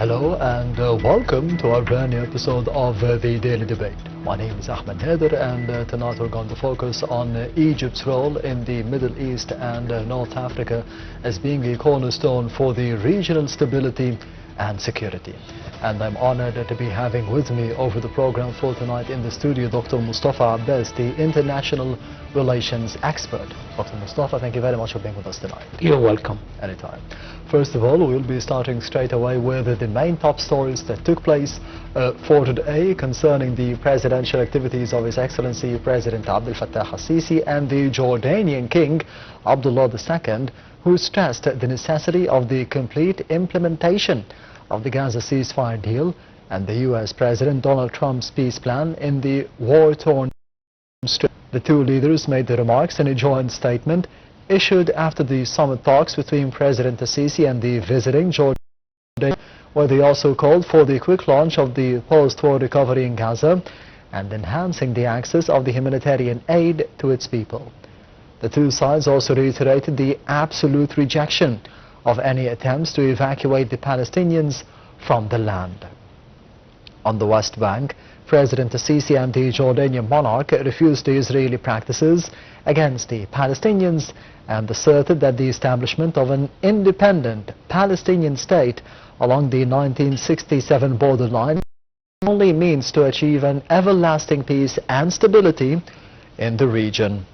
Hello and welcome to our brand new episode of the Daily Debate. My name is Ahmed Nader, and tonight we're going to focus on Egypt's role in the Middle East and North Africa as being a cornerstone for the regional stability and security. And I'm honored to be having with me over the program for tonight in the studio Dr. Mostafa Abbas, the international relations expert. Dr. Mostafa, thank you very much for being with us tonight. You're welcome. Anytime. First of all, we'll be starting straight away with the main top stories that took place for today concerning the presidential activities of His Excellency President Abdel Fattah al-Sisi and the Jordanian King Abdullah II, who stressed the necessity of the complete implementation of the Gaza ceasefire deal and the US President Donald Trump's peace plan in the war-torn Strip. The two leaders made the remarks in a joint statement issued after the summit talks between President al-Sisi and the visiting Jordan, where they also called for the quick launch of the post-war recovery in Gaza and enhancing the access of the humanitarian aid to its people. The two sides also reiterated the absolute rejection of any attempts to evacuate the Palestinians from the land. On the West Bank, President al-Sisi and the Jordanian monarch refused the Israeli practices against the Palestinians and asserted that the establishment of an independent Palestinian state along the 1967 borderline only means to achieve an everlasting peace and stability in the region.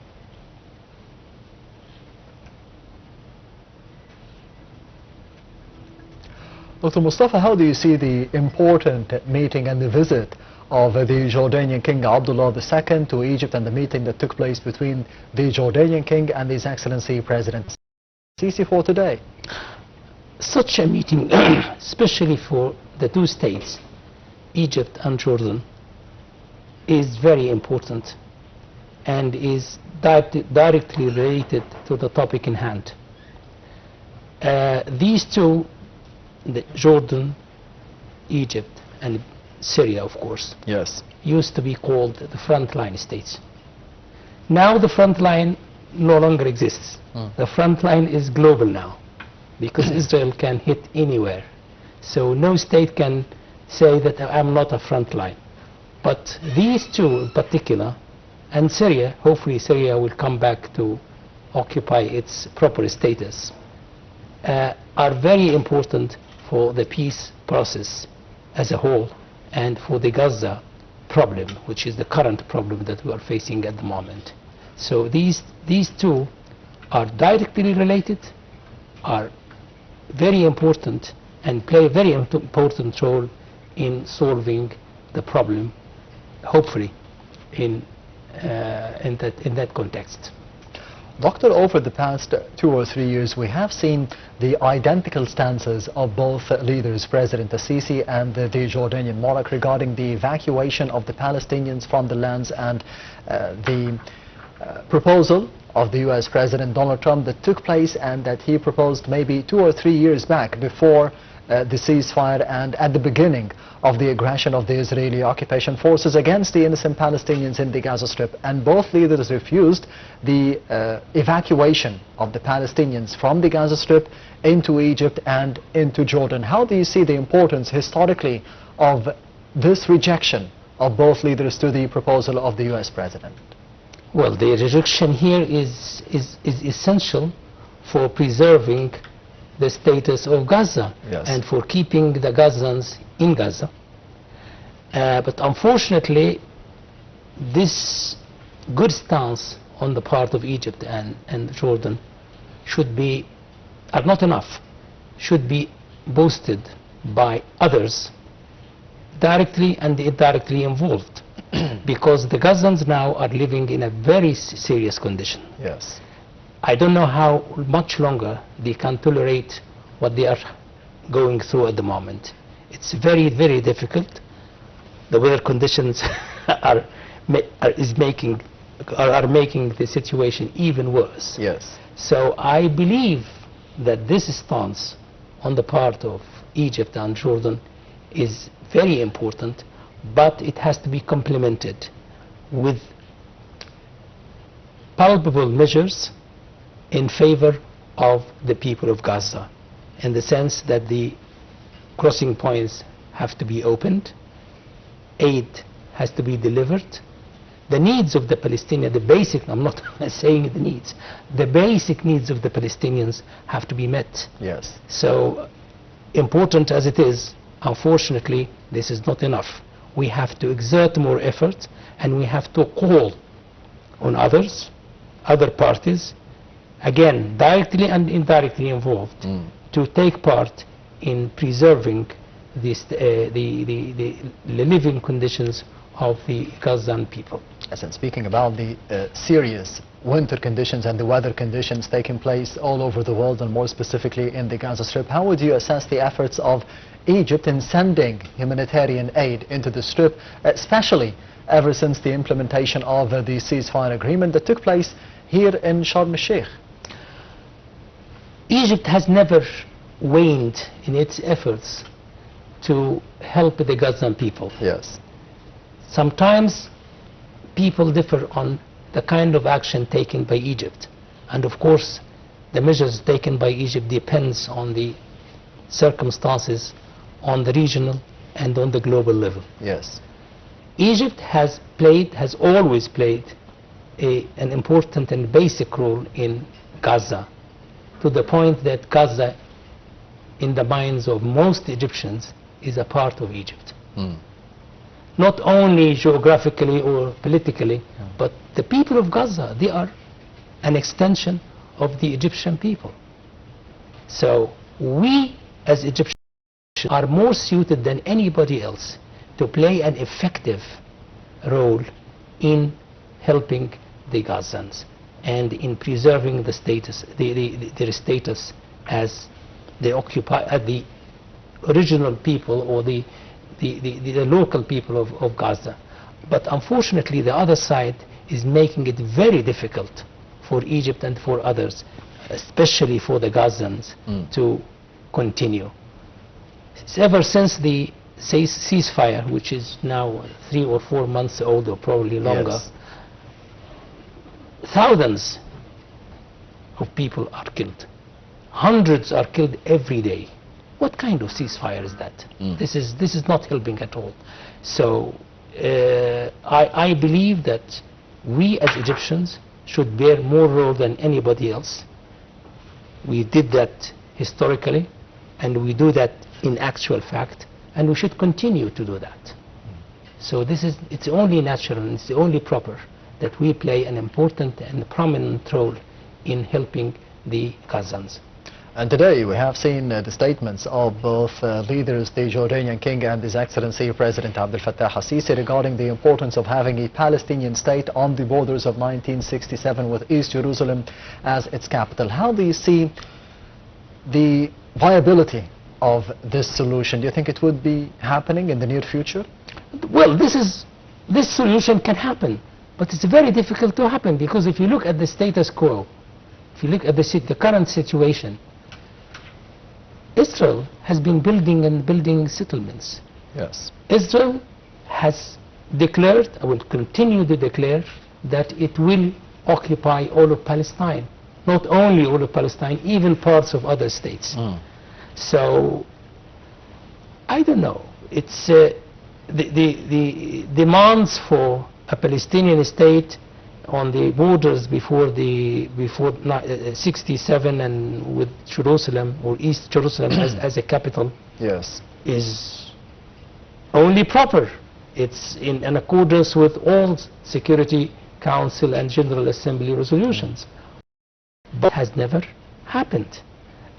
Dr. Mostafa, how do you see the important meeting and the visit of the Jordanian King Abdullah II to Egypt and the meeting that took place between the Jordanian King and His Excellency President Sisi for today? Such a meeting, especially for the two states, Egypt and Jordan, is very important and is directly related to the topic in hand. These two, Jordan, Egypt and Syria, of course, yes, used to be called the frontline states. Now the front line no longer exists. The front line is global now because Israel can hit anywhere. So no state can say that I'm not a front line. But these two in particular, and Syria, hopefully Syria will come back to occupy its proper status, are very important for the peace process as a whole and for the Gaza problem, which is the current problem that we are facing at the moment. So these two are directly related, are very important and play a very important role in solving the problem, hopefully in that context. Doctor, over the past 2 or 3 years, we have seen the identical stances of both leaders, President al-Sisi and the Jordanian monarch, regarding the evacuation of the Palestinians from the lands and the proposal of the US President Donald Trump that took place and that he proposed maybe 2 or 3 years back before the ceasefire and at the beginning of the aggression of the Israeli occupation forces against the innocent Palestinians in the Gaza Strip. And both leaders refused the evacuation of the Palestinians from the Gaza Strip into Egypt and into Jordan. How do you see the importance historically of this rejection of both leaders to the proposal of the US President? Well, the rejection here is essential for preserving the status of Gaza, yes, and for keeping the Gazans in Gaza. But unfortunately, this good stance on the part of Egypt and Jordan are not enough, should be boosted by others directly and indirectly involved because the Gazans now are living in a very serious condition. Yes. I don't know how much longer they can tolerate what they are going through at the moment. It's very, very difficult. The weather conditions are making the situation even worse. Yes. So I believe that this stance on the part of Egypt and Jordan is very important, but it has to be complemented with palpable measures in favor of the people of Gaza, in the sense that the crossing points have to be opened, aid has to be delivered, the needs of the Palestinians, the basic, I'm not saying the needs, the basic needs of the Palestinians have to be met. Yes. So important as it is, unfortunately, this is not enough. We have to exert more effort, and we have to call on others, other parties, again, directly and indirectly involved, to take part in preserving this, the living conditions of the Gazan people. Yes, and speaking about the serious winter conditions and the weather conditions taking place all over the world, and more specifically in the Gaza Strip, how would you assess the efforts of Egypt in sending humanitarian aid into the Strip, especially ever since the implementation of the ceasefire agreement that took place here in Sharm el-Sheikh? Egypt has never waned in its efforts to help the Gazan people. Yes. Sometimes people differ on the kind of action taken by Egypt, and of course the measures taken by Egypt depends on the circumstances on the regional and on the global level. Yes. Egypt has always played an important and basic role in Gaza, to the point that Gaza, in the minds of most Egyptians, is a part of Egypt. Not only geographically or politically, but the people of Gaza, they are an extension of the Egyptian people. So we as Egyptians are more suited than anybody else to play an effective role in helping the Gazans and in preserving the status, their status as the original people, or the local people of Gaza. But unfortunately the other side is making it very difficult for Egypt and for others, especially for the Gazans, to continue. Ever since the ceasefire, which is now 3 or 4 months old, or probably longer, yes, thousands of people are killed. Hundreds are killed every day. What kind of ceasefire is that? This is not helping at all. So I believe that we as Egyptians should bear more role than anybody else. We did that historically, and we do that in actual fact, and we should continue to do that. So it's only natural and it's only proper that we play an important and prominent role in helping the Gazans. And today we have seen the statements of both leaders, the Jordanian King and His Excellency President Abdel Fattah al-Sisi, regarding the importance of having a Palestinian state on the borders of 1967 with East Jerusalem as its capital. How do you see the viability of this solution? Do you think it would be happening in the near future? Well, this solution can happen, but it's very difficult to happen, because if you look at the status quo, if you look at the current situation, Israel has been building settlements. Yes. Israel has declared, will continue to declare, that it will occupy all of Palestine. Not only all of Palestine, even parts of other states. So, I don't know. It's the demands for a Palestinian state on the borders before 67 and with Jerusalem, or East Jerusalem as a capital, yes, is only proper. It's in accordance with all Security Council and General Assembly resolutions, but has never happened,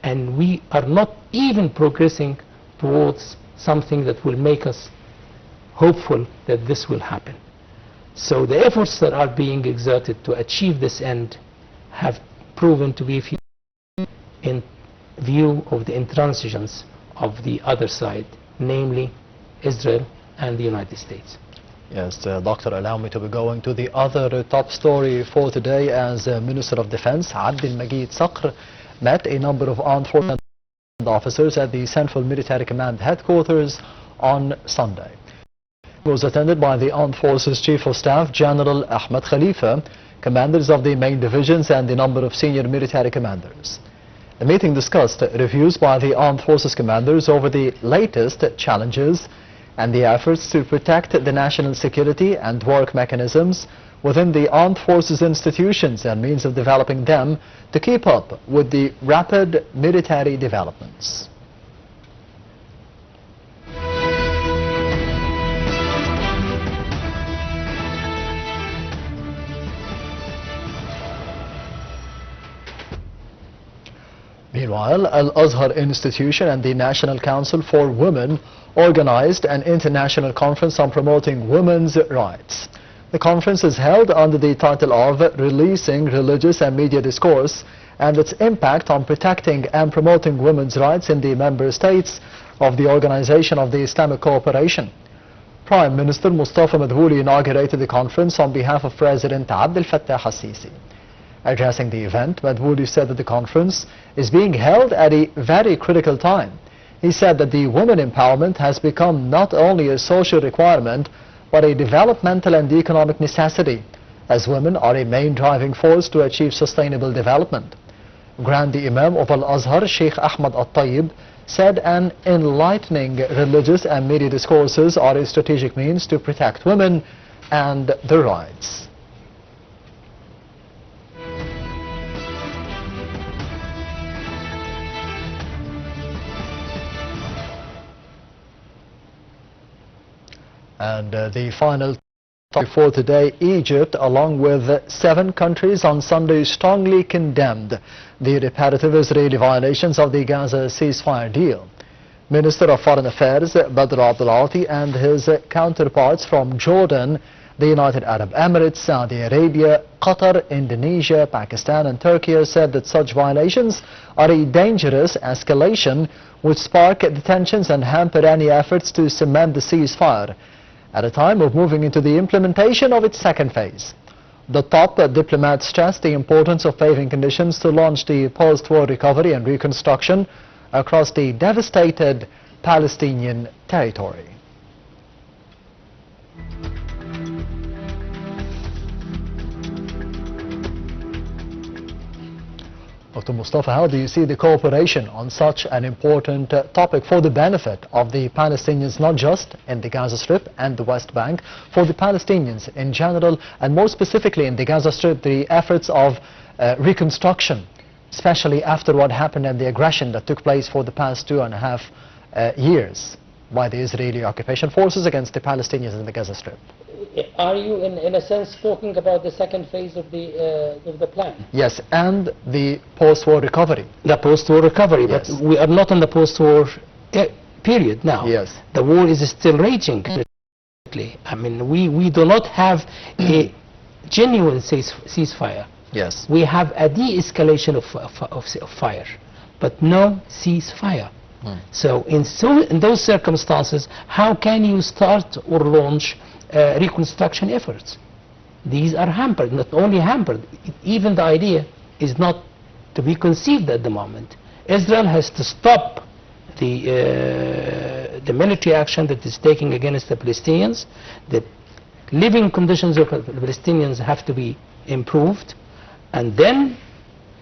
and we are not even progressing towards something that will make us hopeful that this will happen. So the efforts that are being exerted to achieve this end have proven to be few in view of the intransigence of the other side, namely Israel and the United States. Yes, Doctor, allow me to be going to the other top story for today, as Minister of Defense Abdel Majid Sakr met a number of armed forces officers at the Central Military Command headquarters on Sunday. It was attended by the Armed Forces Chief of Staff General Ahmed Khalifa, commanders of the main divisions and a number of senior military commanders. The meeting discussed reviews by the armed forces commanders over the latest challenges and the efforts to protect the national security and work mechanisms within the armed forces institutions and means of developing them to keep up with the rapid military developments. Meanwhile, Al-Azhar Institution and the National Council for Women organized an international conference on promoting women's rights. The conference is held under the title of Releasing Religious and Media Discourse and its impact on protecting and promoting women's rights in the member states of the Organization of the Islamic Cooperation. Prime Minister Mostafa inaugurated the conference on behalf of President Abbas al-Sisi. Addressing the event, Madhouli said that the conference is being held at a very critical time. He said that the women empowerment has become not only a social requirement, but a developmental and economic necessity, as women are a main driving force to achieve sustainable development. Grand Imam of Al-Azhar, Sheikh Ahmad Al-Tayyib, said an enlightening religious and media discourses are a strategic means to protect women and their rights. And the final topic for today, Egypt, along with 7 countries on Sunday, strongly condemned the repetitive Israeli violations of the Gaza ceasefire deal. Minister of Foreign Affairs Badr Abdulati and his counterparts from Jordan, the United Arab Emirates, Saudi Arabia, Qatar, Indonesia, Pakistan and Turkey said that such violations are a dangerous escalation which spark tensions and hamper any efforts to cement the ceasefire at a time of moving into the implementation of its second phase. The top diplomat stressed the importance of paving conditions to launch the post-war recovery and reconstruction across the devastated Palestinian territory. Dr. Mostafa, how do you see the cooperation on such an important topic for the benefit of the Palestinians, not just in the Gaza Strip and the West Bank, for the Palestinians in general, and more specifically in the Gaza Strip, the efforts of reconstruction, especially after what happened and the aggression that took place for the past 2.5 years by the Israeli occupation forces against the Palestinians in the Gaza Strip? Are you, in a sense, talking about the second phase of the plan? Yes, and the post-war recovery. The post-war recovery, yes. But we are not in the post-war period now. Yes. The war is still raging. I mean, we do not have a genuine ceasefire. Yes. We have a de-escalation of fire, but no ceasefire. So in those circumstances, how can you start or launch reconstruction efforts? These are hampered, not only hampered, even the idea is not to be conceived at the moment. Israel has to stop the military action that is taking against the Palestinians. The living conditions of the Palestinians have to be improved, and then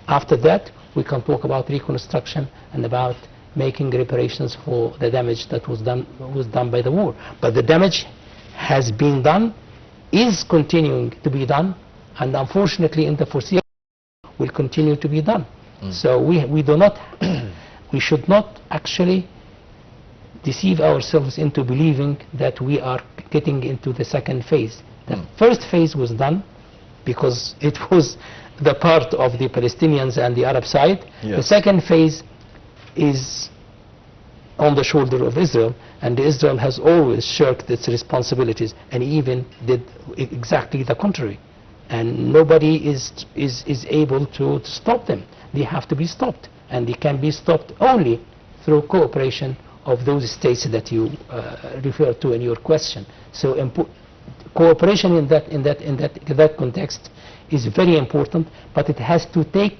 after that we can talk about reconstruction and about making reparations for the damage that was done by the war. But the damage has been done, is continuing to be done, and unfortunately in the foreseeable will continue to be done. So we do not we should not actually deceive ourselves into believing that we are getting into the second phase. The first phase was done because it was the part of the Palestinians and the Arab side. Yes. The second phase is on the shoulder of Israel, and Israel has always shirked its responsibilities and even did exactly the contrary. And nobody is able to stop them. They have to be stopped, and they can be stopped only through cooperation of those states that you referred to in your question. So cooperation in that context is very important, but it has to take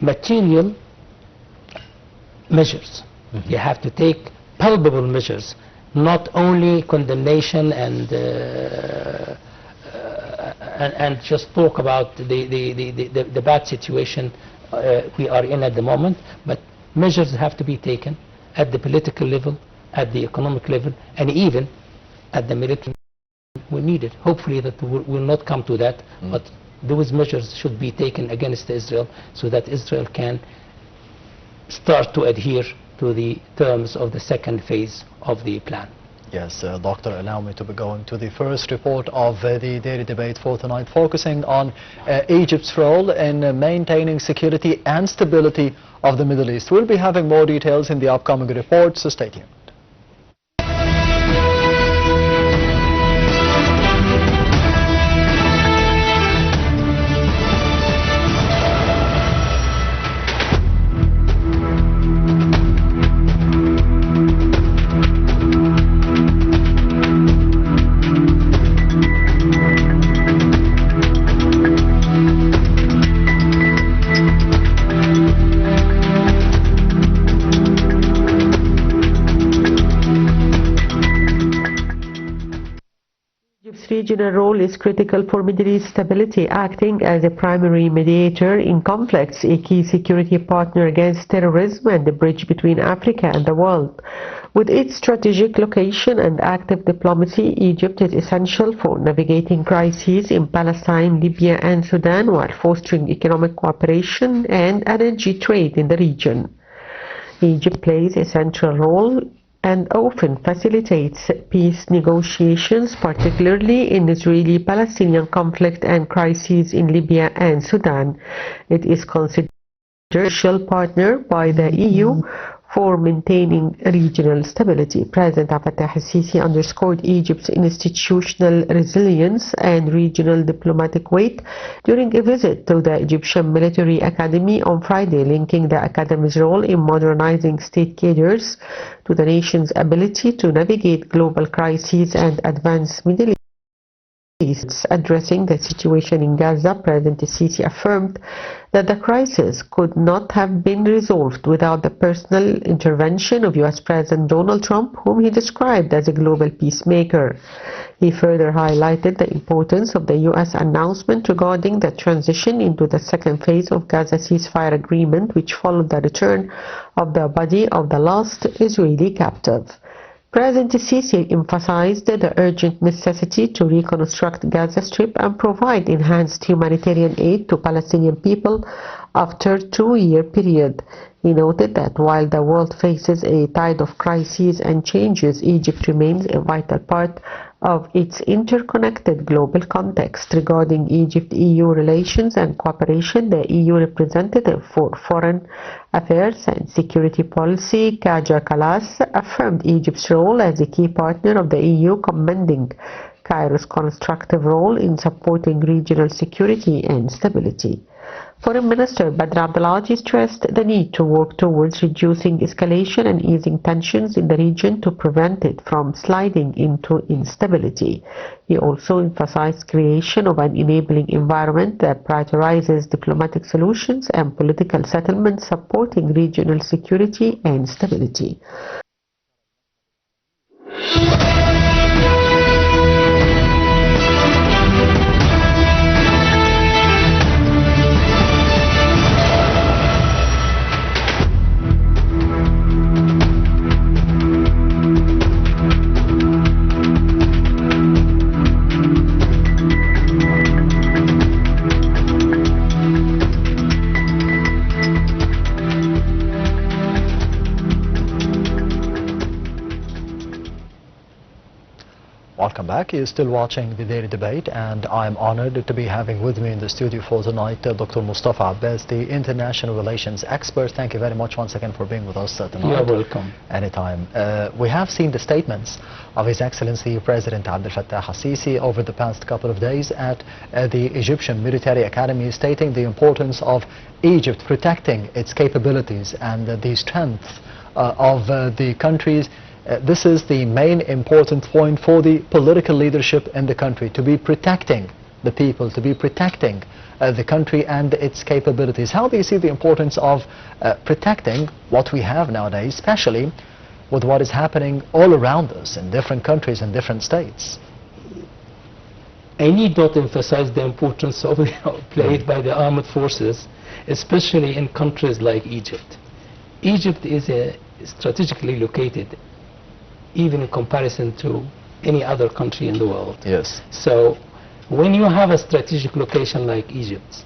material measures. You have to take palpable measures, and just talk about the bad situation we are in at the moment, but measures have to be taken at the political level, at the economic level, and even at the military when needed. Hopefully that will not come to that, but those measures should be taken against Israel so that Israel can start to adhere to the terms of the second phase of the plan. Yes, Doctor, allow me to be going to the first report of the daily debate for tonight, focusing on Egypt's role in maintaining security and stability of the Middle East. We'll be having more details in the upcoming report, so stay tuned. Regional role is critical for Middle East stability, acting as a primary mediator in conflicts, a key security partner against terrorism, and a bridge between Africa and the world. With its strategic location and active diplomacy, Egypt is essential for navigating crises in Palestine, Libya, and Sudan, while fostering economic cooperation and energy trade in the region. Egypt plays a central role and often facilitates peace negotiations, particularly in Israeli-Palestinian conflict and crises in Libya and Sudan. It is considered a crucial partner by the EU for maintaining regional stability. President Abbas al-Sisi underscored Egypt's institutional resilience and regional diplomatic weight during a visit to the Egyptian Military Academy on Friday, linking the academy's role in modernizing state cadres to the nation's ability to navigate global crises and advance Middle East. Addressing the situation in Gaza, President al-Sisi affirmed that the crisis could not have been resolved without the personal intervention of U.S. President Donald Trump, whom he described as a global peacemaker. He further highlighted the importance of the U.S. announcement regarding the transition into the second phase of Gaza ceasefire agreement, which followed the return of the body of the last Israeli captive. President al-Sisi emphasized the urgent necessity to reconstruct Gaza Strip and provide enhanced humanitarian aid to Palestinian people after a two-year period. He noted that while the world faces a tide of crises and changes, Egypt remains a vital part of its interconnected global context. Regarding Egypt-EU relations and cooperation, the EU representative for Foreign Affairs and Security Policy, Kaja Kallas, affirmed Egypt's role as a key partner of the EU, commending Cairo's constructive role in supporting regional security and stability. Foreign Minister Badr Abdulhadi stressed the need to work towards reducing escalation and easing tensions in the region to prevent it from sliding into instability. He also emphasized creation of an enabling environment that prioritizes diplomatic solutions and political settlements, supporting regional security and stability. Welcome back. You're still watching the daily debate, and I'm honored to be having with me in the studio for tonight Dr. Mostafa Abbas, the international relations expert. Thank you very much once again for being with us tonight. You're welcome. Anytime. We have seen the statements of His Excellency President Abdel Fattah al-Sisi over the past couple of days at the Egyptian Military Academy, stating the importance of Egypt protecting its capabilities and the strength of the countries. This is the main important point for the political leadership in the country, to be protecting the people, to be protecting the country and its capabilities. How do you see the importance of protecting what we have nowadays, especially with what is happening all around us in different countries and different states? I need not emphasize the importance of played by the armed forces, especially in countries like Egypt. Egypt is strategically located, even in comparison to any other country in the world. Yes. So when you have a strategic location like Egypt,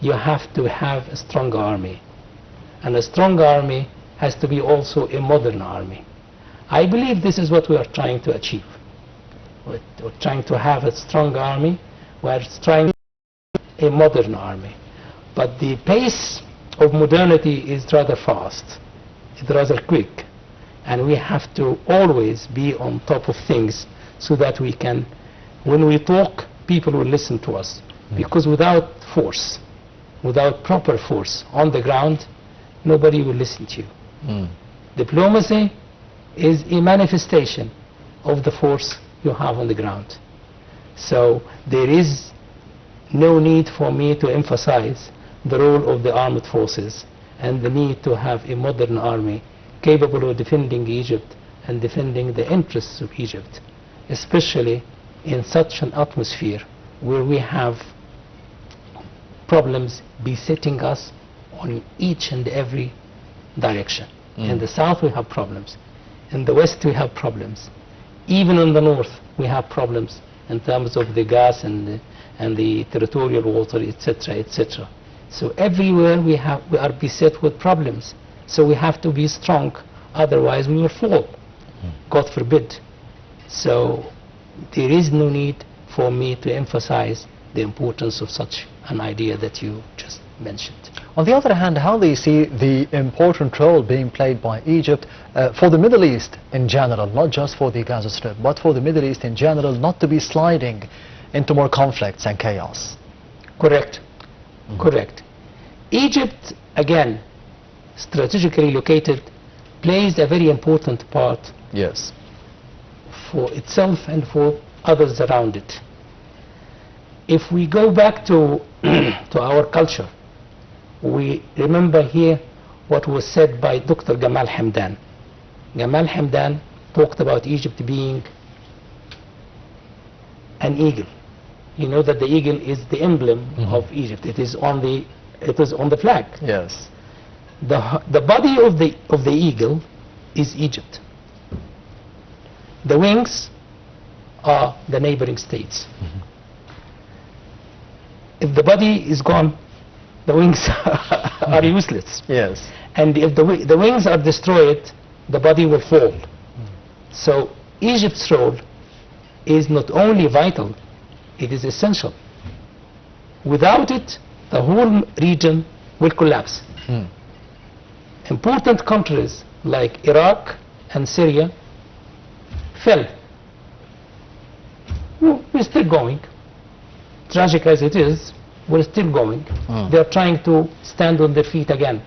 you have to have a strong army. And a strong army has to be also a modern army. I believe this is what we are trying to achieve. We're trying to have a strong army. We're trying to have a modern army. But the pace of modernity is rather fast. It's rather quick. And we have to always be on top of things so that we can, when we talk, people will listen to us. Because without force, without proper force on the ground, nobody will listen to you. Diplomacy is a manifestation of the force you have on the ground. So there is no need for me to emphasize the role of the armed forces and the need to have a modern army capable of defending Egypt and defending the interests of Egypt, especially in such an atmosphere where we have problems besetting us on each and every direction. In the south we have problems, in the west we have problems, even in the north we have problems in terms of the gas and the territorial water, etc., etc. So everywhere we are beset with problems. So we have to be strong, otherwise we will fall, God forbid. So there is no need for me to emphasize the importance of such an idea that you just mentioned. On the other hand, how do you see the important role being played by Egypt for the Middle East in general, not just for the Gaza Strip, but for the Middle East in general, not to be sliding into more conflicts and chaos? Correct. Correct. Egypt, again, strategically located, plays a very important part. Yes. For itself and for others around it. If we go back to our culture, we remember here what was said by Dr. Gamal Hamdan. Gamal Hamdan talked about Egypt being an eagle. You know that the eagle is the emblem of Egypt. It is on the flag. Yes. The body of the eagle is Egypt. The wings are the neighboring states. If the body is gone, the wings are useless. Yes. And if the wings are destroyed, the body will fall. So Egypt's role is not only vital, it is essential. Without it, the whole region will collapse. Important countries like Iraq and Syria fell. We're still going. Tragic as it is, we're still going. They're trying to stand on their feet again.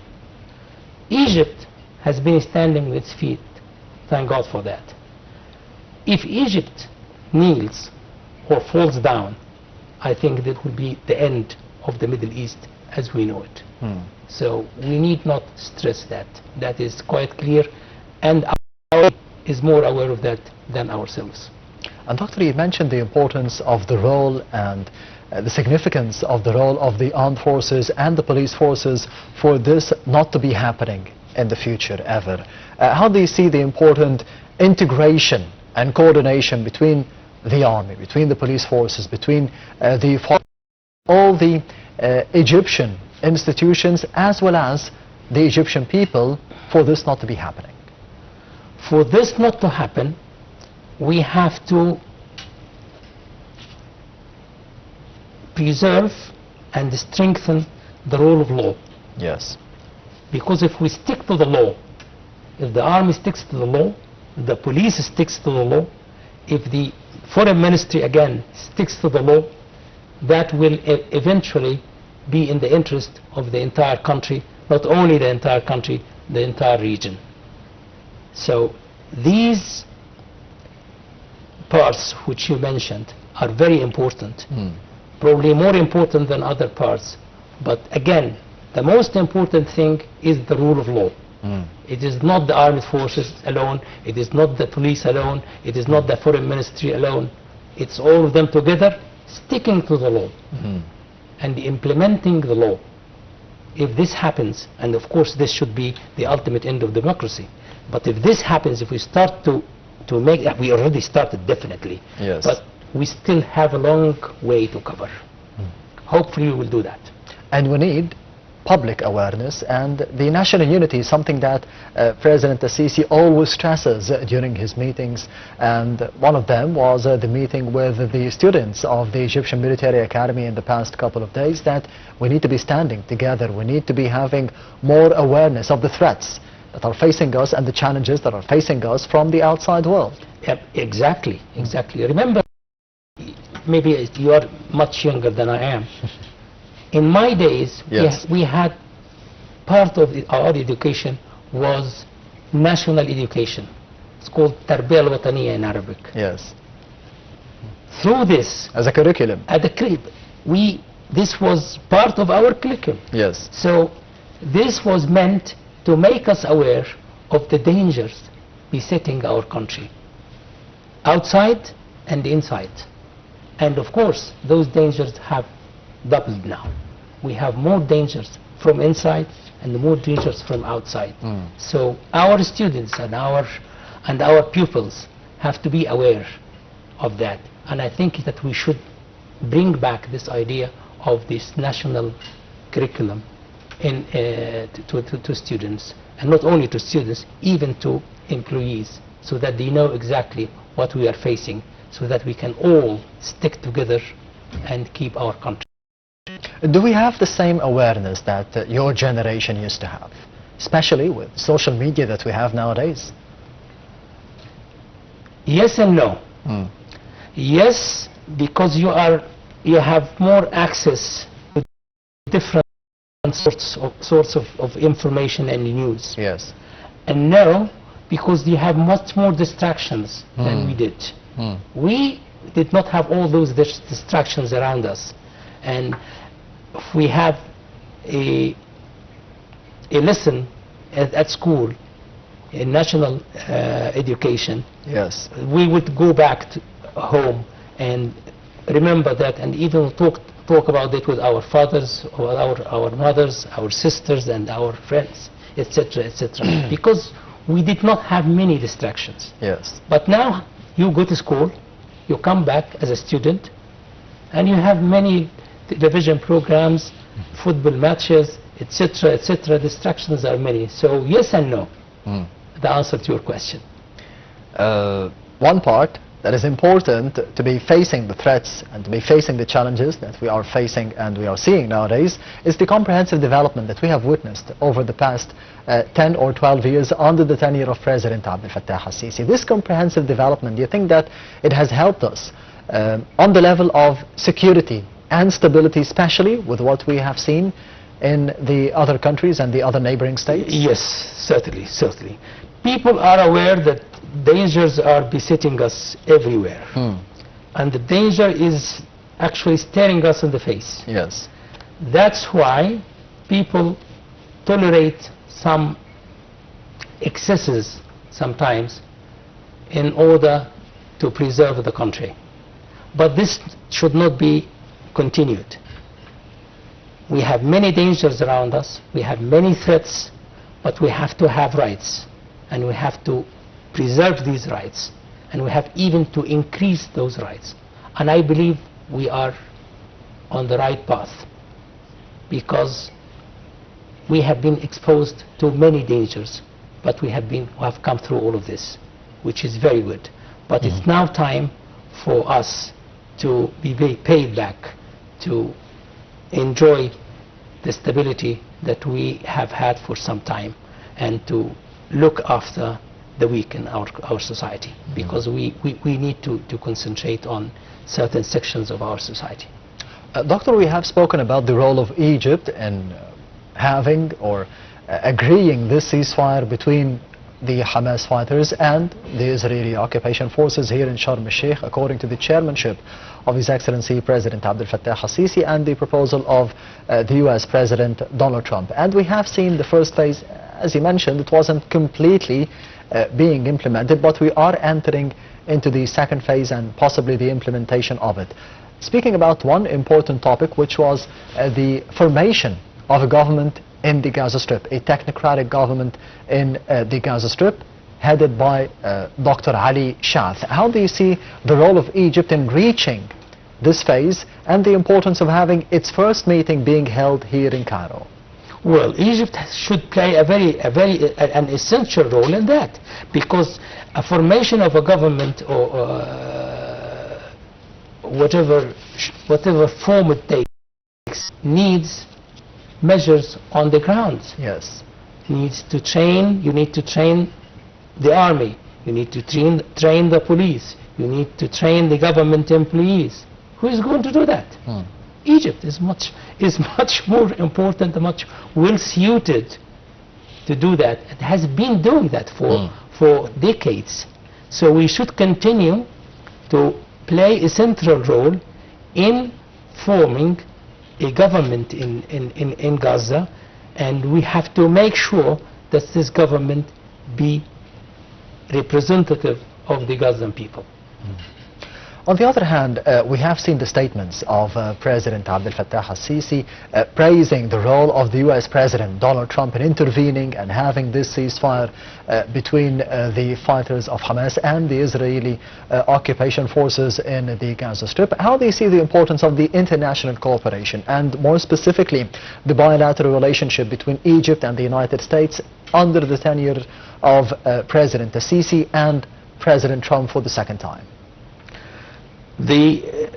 Egypt has been standing on its feet. Thank God for that. If Egypt kneels or falls down, I think that will be the end of the Middle East as we know it. So we need not stress that. That is quite clear, and our is more aware of that than ourselves. And Dr. you mentioned the importance of the role and the significance of the role of the armed forces and the police forces for this not to be happening in the future ever. How do you see the important integration and coordination between the army, between the police forces, between all the Egyptian institutions as well as the Egyptian people for this not to be happening? For this not to happen, we have to preserve and strengthen the rule of law. Yes. Because if we stick to the law, if the army sticks to the law, the police sticks to the law, if the foreign ministry again sticks to the law, that will eventually be in the interest of the entire country, not only the entire country, the entire region. So these parts which you mentioned are very important, probably more important than other parts. But again, the most important thing is the rule of law. It is not the armed forces alone, it is not the police alone, it is not the foreign ministry alone. It's all of them together sticking to the law and implementing the law. If this happens, and of course this should be the ultimate end of democracy, but if this happens, if we start to make, we already started definitely, yes, but we still have a long way to cover. Hopefully we will do that. And we need public awareness, and the national unity is something that President Al-Sisi always stresses during his meetings, and one of them was the meeting with the students of the Egyptian Military Academy in the past couple of days, that we need to be standing together, we need to be having more awareness of the threats that are facing us and the challenges that are facing us from the outside world. Yep, exactly. Remember, maybe you are much younger than I am. In my days, yes, we had part of our education was national education. It's called Tarbiyah al-Wataniya in Arabic. Yes. Through this, as a curriculum, this was part of our curriculum. yes. So this was meant to make us aware of the dangers besetting our country, outside and inside. And of course, those dangers have doubled now. We have more dangers from inside and more dangers from outside. So our students and our pupils have to be aware of that. And I think that we should bring back this idea of this national curriculum to students, and not only to students, even to employees, so that they know exactly what we are facing, so that we can all stick together and keep our country. Do we have the same awareness that your generation used to have, especially with social media that we have nowadays? Yes and no. Yes, because you have more access to different sorts of information and news. Yes. And no, because you have much more distractions than we did. We did not have all those distractions around us. And if we have a lesson at school in national education, yes, we would go back to home and remember that, and even talk about it with our fathers or our mothers, our sisters and our friends, etc., etc. Because we did not have many distractions. yes. But now you go to school, you come back as a student, and you have many television programs, football matches, etc., etc. Distractions are many. So yes and no, the answer to your question. One part that is important to be facing the threats and to be facing the challenges that we are facing and we are seeing nowadays is the comprehensive development that we have witnessed over the past 10 or 12 years under the tenure of President Abdel Fattah Al-Sisi. This comprehensive development, do you think that it has helped us on the level of security and stability, especially with what we have seen in the other countries and the other neighboring states? Yes, certainly. People are aware that dangers are besetting us everywhere. And the danger is actually staring us in the face. Yes. That's why people tolerate some excesses sometimes in order to preserve the country. But this should not be continued. We have many dangers around us, we have many threats, but we have to have rights, and we have to preserve these rights, and we have even to increase those rights. And I believe we are on the right path, because we have been exposed to many dangers, but we have come through all of this, which is very good. But it's now time for us to be paid back, to enjoy the stability that we have had for some time, and to look after the weak in our society, because we need to concentrate on certain sections of our society. Doctor, we have spoken about the role of Egypt in having or agreeing this ceasefire between the Hamas fighters and the Israeli occupation forces here in Sharm el-Sheikh, according to the chairmanship of His Excellency President Abdel Fattah Al-Sisi and the proposal of the US President Donald Trump. And we have seen the first phase, as you mentioned, it wasn't completely being implemented, but we are entering into the second phase and possibly the implementation of it. speaking about one important topic, which was the formation of a government in the Gaza Strip, a technocratic government in the Gaza Strip, headed by Dr. Ali Shaath. How do you see the role of Egypt in reaching this phase and the importance of having its first meeting being held here in Cairo? Well, Egypt should play an essential role in that, because a formation of a government or whatever form it takes needs measures on the ground. Yes. You need to train the army, you need to train the police, you need to train the government employees. Who is going to do that? Egypt is much more important, much well suited to do that. It has been doing that for decades. So we should continue to play a central role in forming a government in Gaza, and we have to make sure that this government be representative of the Gazan people. On the other hand, we have seen the statements of President Abdel Fattah al-Sisi praising the role of the US President Donald Trump in intervening and having this ceasefire between the fighters of Hamas and the Israeli occupation forces in the Gaza Strip. How do you see the importance of the international cooperation and more specifically the bilateral relationship between Egypt and the United States under the tenure of President al-Sisi and President Trump for the second time? The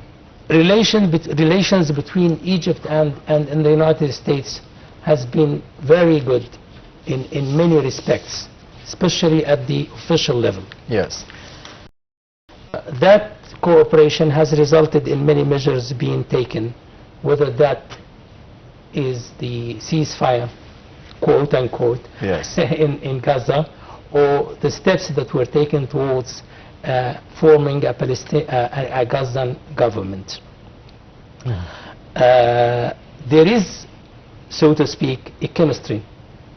relations between Egypt and the United States has been very good in many respects, especially at the official level. Yes. That cooperation has resulted in many measures being taken, whether that is the ceasefire, quote unquote, yes, in Gaza, or the steps that were taken towards forming a Gazan government. There is, so to speak, a chemistry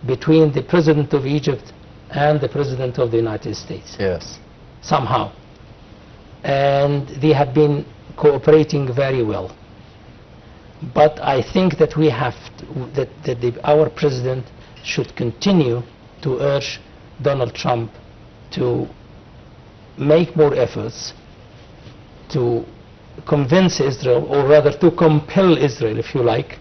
between the President of Egypt and the President of the United States. Yes. Somehow. And they have been cooperating very well. But I think that we have to, our President should continue to urge Donald Trump to make more efforts to convince Israel, or rather to compel Israel, if you like,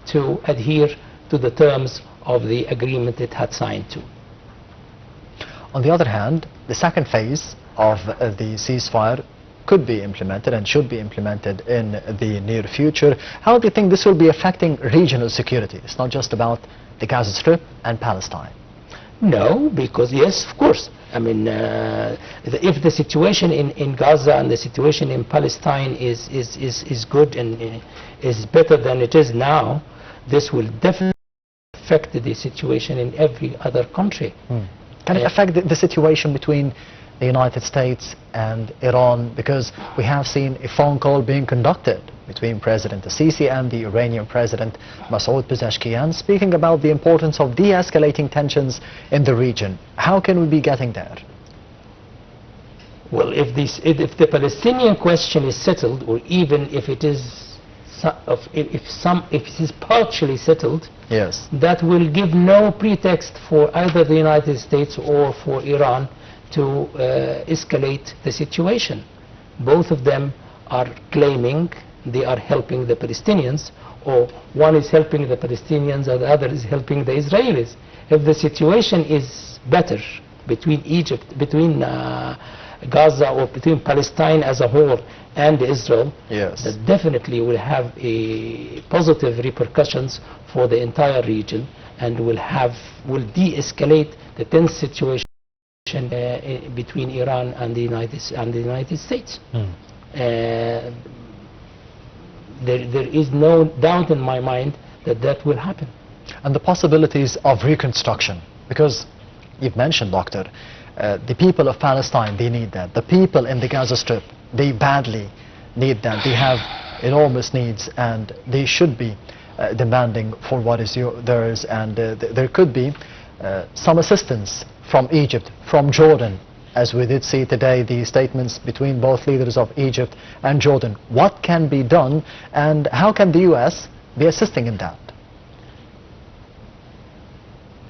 to adhere to the terms of the agreement it had signed to. On the other hand, the second phase of the ceasefire could be implemented and should be implemented in the near future. How do you think this will be affecting regional security? It's not just about the Gaza Strip and Palestine. No, because yes, of course. I mean, if the situation in Gaza and the situation in Palestine is good and is better than it is now, this will definitely affect the situation in every other country. Can it affect the situation between the United States and Iran? Because we have seen a phone call being conducted between President al-Sisi and the Iranian President Masoud Pezeshkian, speaking about the importance of de-escalating tensions in the region. How can we be getting there? Well, if the Palestinian question is settled, or even if it is partially settled, yes, that will give no pretext for either the United States or for Iran to escalate the situation. Both of them are claiming they are helping the Palestinians, or one is helping the Palestinians and the other is helping the Israelis. If the situation is better between Gaza or between Palestine as a whole and Israel, yes, that definitely will have a positive repercussions for the entire region and will de-escalate the tense situation between Iran and the United States. There is no doubt in my mind that will happen. And the possibilities of reconstruction, because you've mentioned, Doctor, the people of Palestine, they need that. The people in the Gaza Strip, they badly need that. They have enormous needs and they should be demanding for what is theirs, and there could be some assistance from Egypt, from Jordan, as we did see today the statements between both leaders of Egypt and Jordan. What can be done, and how can the US be assisting in that?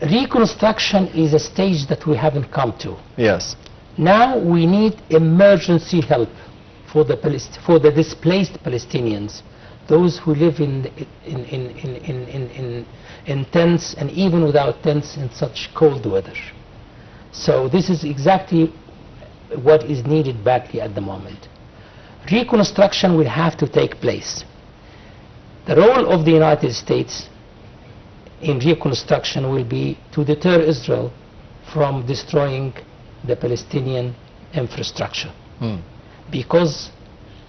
Reconstruction is a stage that we haven't come to. Yes. Now we need emergency help for the displaced Palestinians, those who live in tents, and even without tents in such cold weather. So this is exactly what is needed badly at the moment. Reconstruction will have to take place. The role of the United States in reconstruction will be to deter Israel from destroying the Palestinian infrastructure. Because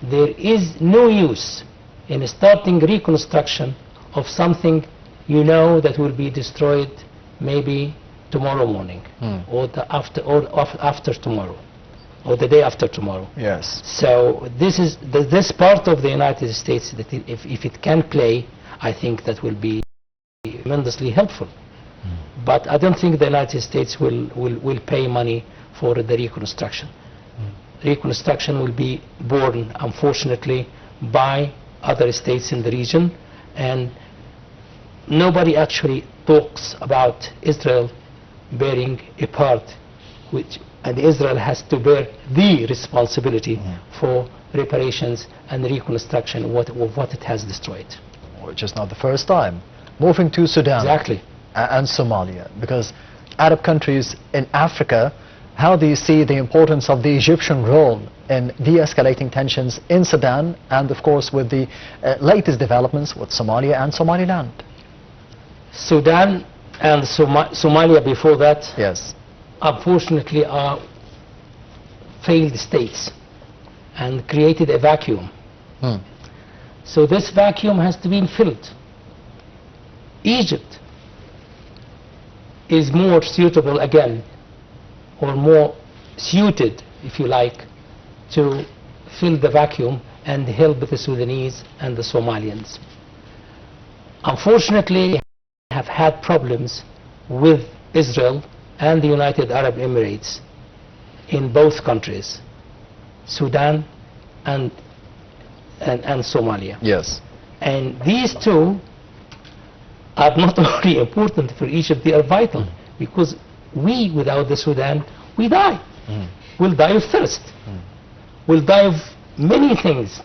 there is no use in starting reconstruction of something you know that will be destroyed maybe tomorrow morning, or after tomorrow, or the day after tomorrow. Yes. So this part of the United States that if it can play, I think that will be tremendously helpful. But I don't think the United States will pay money for the reconstruction. Reconstruction will be borne, unfortunately, by other states in the region, and nobody actually talks about Israel bearing a part, and Israel has to bear the responsibility for reparations and reconstruction of what it has destroyed. Which is not the first time. Moving to Sudan. Exactly. And Somalia, because Arab countries in Africa, how do you see the importance of the Egyptian role in de-escalating tensions in Sudan, and of course with the latest developments with Somalia and Somaliland? Sudan and Somalia before that, yes, unfortunately are failed states and created a vacuum. So this vacuum has to be filled. Egypt is more suitable again, or more suited, if you like, to fill the vacuum and help the Sudanese and the Somalians. Unfortunately, have had problems with Israel and the United Arab Emirates in both countries, Sudan and Somalia. Yes. And these two are not only important for Egypt, they are vital, because we, without the Sudan, we die. We'll die of thirst. We'll die of many things.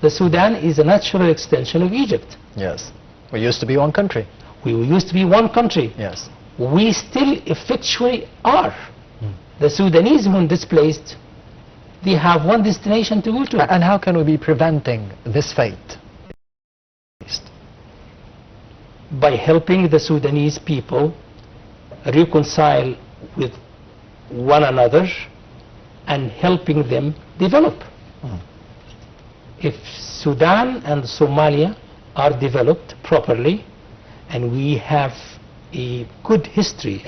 The Sudan is a natural extension of Egypt. Yes. We used to be one country. We used to be one country. Yes. We still effectually are. The Sudanese, when displaced, they have one destination to go to. And how can we be preventing this fate? By helping the Sudanese people reconcile with one another and helping them develop. If Sudan and Somalia are developed properly, and we have a good history,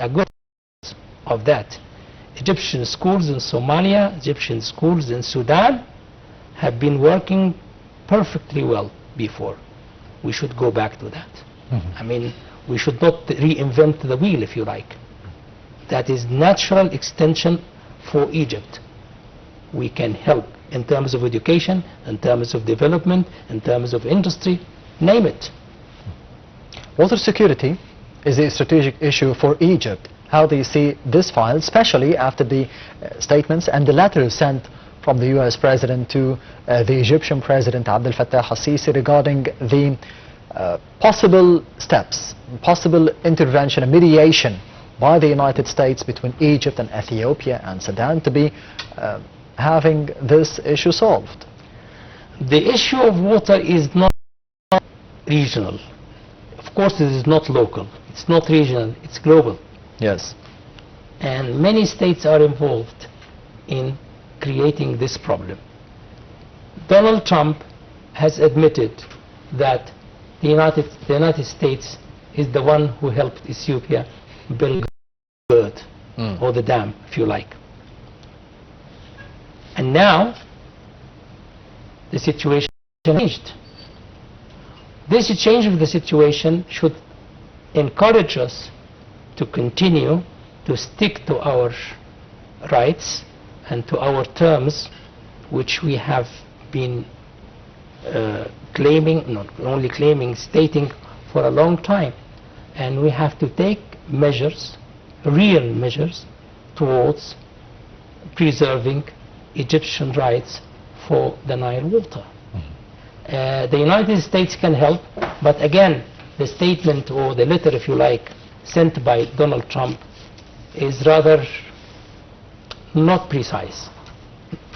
of that. Egyptian schools in Somalia, Egyptian schools in Sudan have been working perfectly well before. We should go back to that. I mean, we should not reinvent the wheel, if you like. That is natural extension for Egypt. We can help in terms of education, in terms of development, in terms of industry, name it. Water security is a strategic issue for Egypt. How do you see this file, especially after the statements and the letters sent from the US President to the Egyptian President Abdel Fattah al-Sisi regarding the possible steps, possible intervention and mediation by the United States between Egypt and Ethiopia and Sudan to be having this issue solved? The issue of water is not regional. Of course, it is not local. It's not regional. It's global. Yes. And many states are involved in creating this problem. Donald Trump has admitted that the United States is the one who helped Ethiopia build the bird, or the dam, if you like. And now the situation changed. This change of the situation should encourage us to continue to stick to our rights and to our terms, which we have been claiming, not only claiming, stating for a long time. And we have to take measures, real measures, towards preserving Egyptian rights for the Nile water. The United States can help, but again, the statement or the letter, if you like, sent by Donald Trump is rather not precise,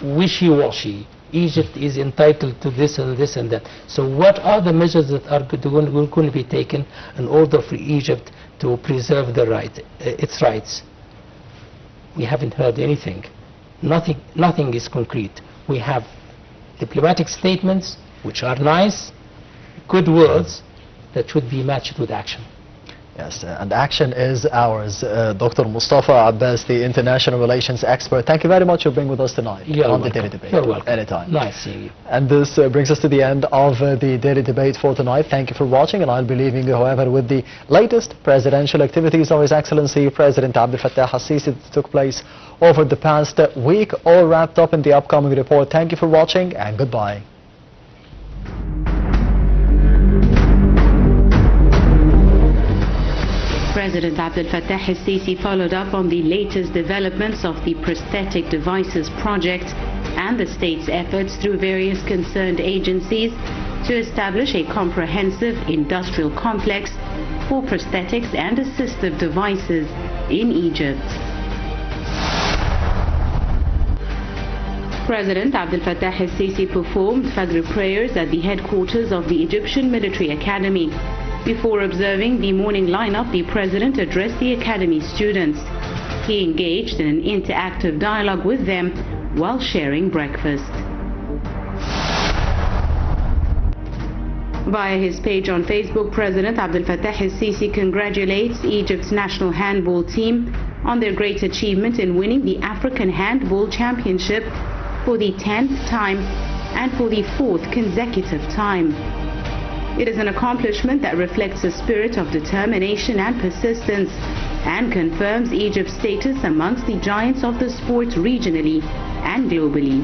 wishy-washy. Egypt is entitled to this and this and that. So what are the measures that are going to be taken in order for Egypt to preserve the its rights? We haven't heard anything. Nothing is concrete. We have diplomatic statements, which are nice, good words, that should be matched with action. Yes, and action is ours. Dr. Mostafa Abbas, the international relations expert, thank you very much for being with us tonight on the Daily Debate. You're welcome. Anytime. Nice seeing you. And this brings us to the end of the Daily Debate for tonight. Thank you for watching, and I'll be leaving you, however, with the latest presidential activities of His Excellency President Abdel Fattah al-Sisi that took place over the past week, all wrapped up in the upcoming report. Thank you for watching, and goodbye. President Abdel Fattah al-Sisi followed up on the latest developments of the prosthetic devices project and the state's efforts through various concerned agencies to establish a comprehensive industrial complex for prosthetics and assistive devices in Egypt. President Abdel Fattah al-Sisi performed Fajr prayers at the headquarters of the Egyptian Military Academy. Before observing the morning lineup, the President addressed the Academy students. He engaged in an interactive dialogue with them while sharing breakfast. Via his page on Facebook, President Abdel Fattah al-Sisi congratulates Egypt's national handball team on their great achievement in winning the African Handball Championship for the 10th time and for the 4th consecutive time. It is an accomplishment that reflects a spirit of determination and persistence and confirms Egypt's status amongst the giants of the sport regionally and globally.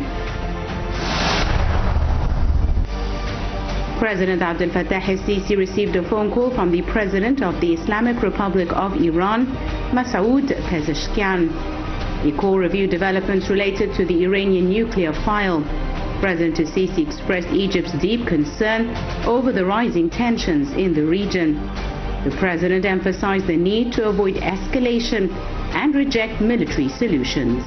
President Abdel Fattah al-Sisi received a phone call from the President of the Islamic Republic of Iran, Masoud Pezeshkian. The call reviewed developments related to the Iranian nuclear file. President al-Sisi expressed Egypt's deep concern over the rising tensions in the region. The President emphasized the need to avoid escalation and reject military solutions.